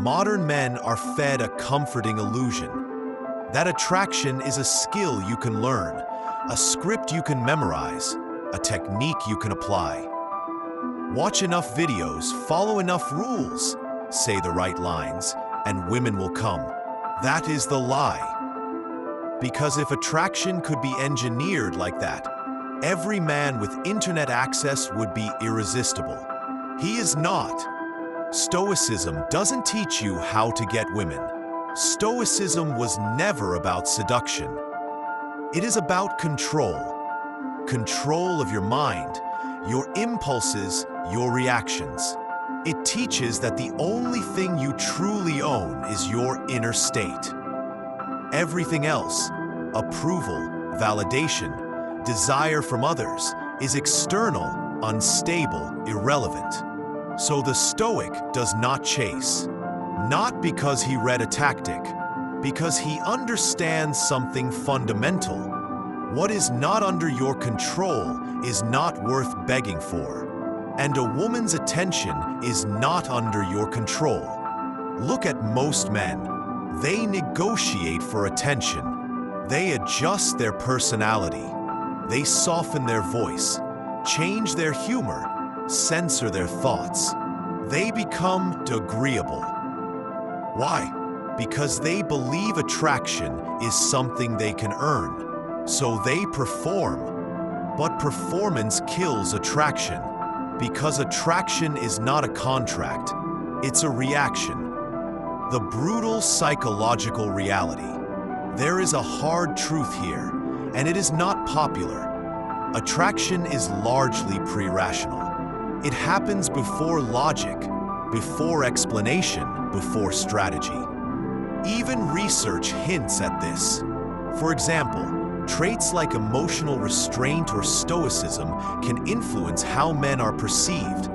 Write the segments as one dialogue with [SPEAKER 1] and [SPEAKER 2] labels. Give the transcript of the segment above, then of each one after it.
[SPEAKER 1] Modern men are fed a comforting illusion that attraction is a skill you can learn, a script you can memorize, a technique you can apply. Watch enough videos, follow enough rules, say the right lines, and women will come. That is the lie. Because if attraction could be engineered like that, every man with internet access would be irresistible. He is not. Stoicism doesn't teach you how to get women. Stoicism was never about seduction. It is about control. Control of your mind, your impulses, your reactions. It teaches that the only thing you truly own is your inner state. Everything else, approval, validation, desire from others, is external, unstable, irrelevant. So the Stoic does not chase, not because he read a tactic, because he understands something fundamental. What is not under your control is not worth begging for, and a woman's attention is not under your control. Look at most men. They negotiate for attention. They adjust their personality. They soften their voice, change their humor, censor their thoughts. They become agreeable. Why? Because they believe attraction is something they can earn. So they perform. But performance kills attraction. Because attraction is not a contract, it's a reaction. The brutal psychological reality. There is a hard truth here, and it is not popular. Attraction is largely pre-rational. It happens before logic, before explanation, before strategy. Even research hints at this. For example, traits like emotional restraint or stoicism can influence how men are perceived,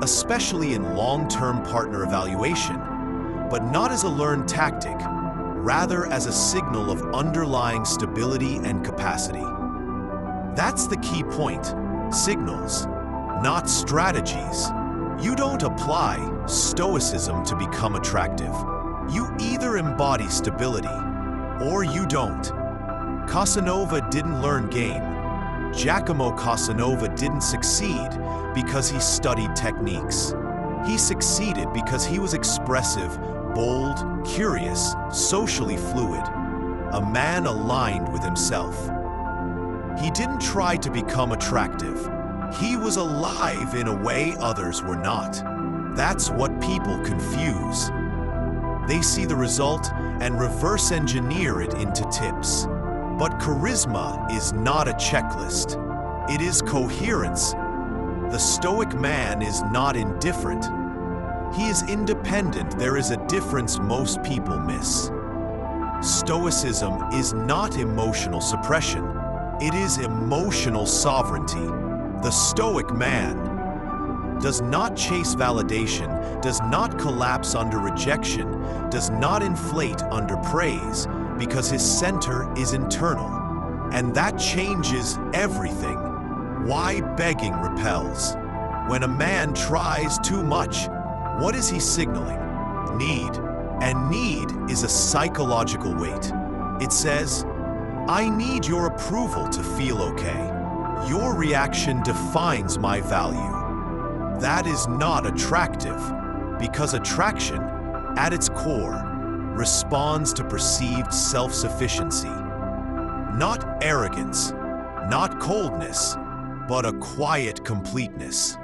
[SPEAKER 1] especially in long-term partner evaluation, but not as a learned tactic, rather as a signal of underlying stability and capacity. That's the key point. Signals, not strategies. You don't apply stoicism to become attractive. You either embody stability or you don't. Casanova didn't learn game. Giacomo Casanova didn't succeed because he studied techniques. He succeeded because he was expressive, bold, curious, socially fluid, a man aligned with himself. He didn't try to become attractive. He was alive in a way others were not. That's what people confuse. They see the result and reverse engineer it into tips. But charisma is not a checklist. It is coherence. The Stoic man is not indifferent. He is independent. There is a difference most people miss. Stoicism is not emotional suppression. It is emotional sovereignty. The Stoic man does not chase validation, does not collapse under rejection, does not inflate under praise, because his center is internal. And that changes everything. Why begging repels? When a man tries too much, what is he signaling? Need. And need is a psychological weight. It says, I need your approval to feel okay. Your reaction defines my value. That is not attractive, because attraction, at its core, responds to perceived self-sufficiency. Not arrogance, not coldness, but a quiet completeness.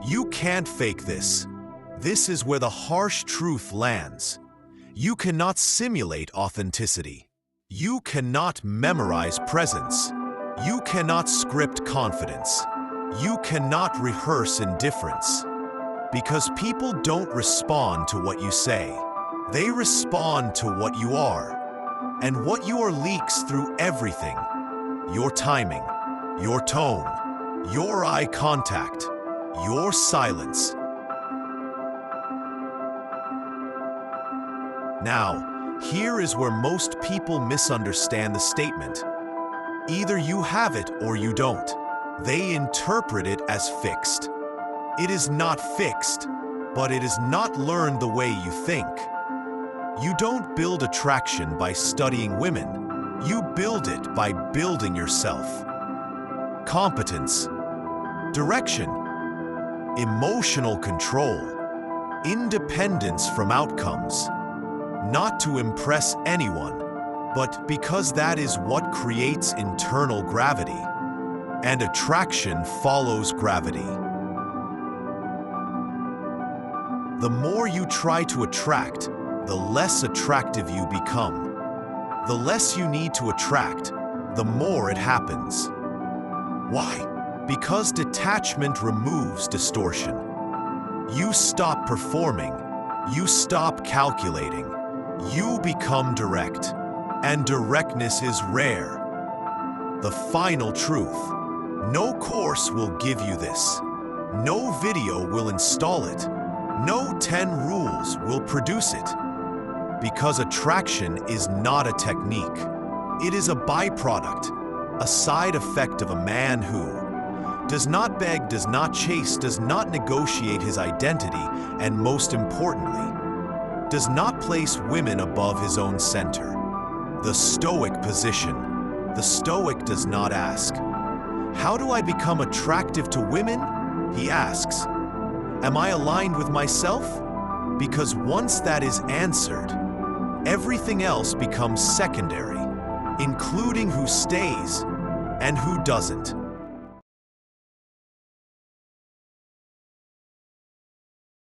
[SPEAKER 1] You can't fake this. This is where the harsh truth lands. You cannot simulate authenticity. You cannot memorize presence. You cannot script confidence. You cannot rehearse indifference. Because people don't respond to what you say. They respond to what you are. And what you are leaks through everything. Your timing, your tone, your eye contact, your silence. Now, here is where most people misunderstand the statement. Either you have it or you don't. They interpret it as fixed. It is not fixed, but it is not learned the way you think. You don't build attraction by studying women. You build it by building yourself. Competence, direction, emotional control, independence from outcomes. Not to impress anyone, but because that is what creates internal gravity. And attraction follows gravity. The more you try to attract, the less attractive you become. The less you need to attract, the more it happens. Why? Because detachment removes distortion. You stop performing, you stop calculating, you become direct. And directness is rare. The final truth: no course will give you this. No video will install it. No 10 rules will produce it. Because attraction is not a technique. It is a byproduct, a side effect of a man who does not beg, does not chase, does not negotiate his identity, and most importantly, does not place women above his own center. The Stoic position. The Stoic does not ask, "How do I become attractive to women?" He asks, "Am I aligned with myself?" Because once that is answered, everything else becomes secondary, including who stays and who doesn't.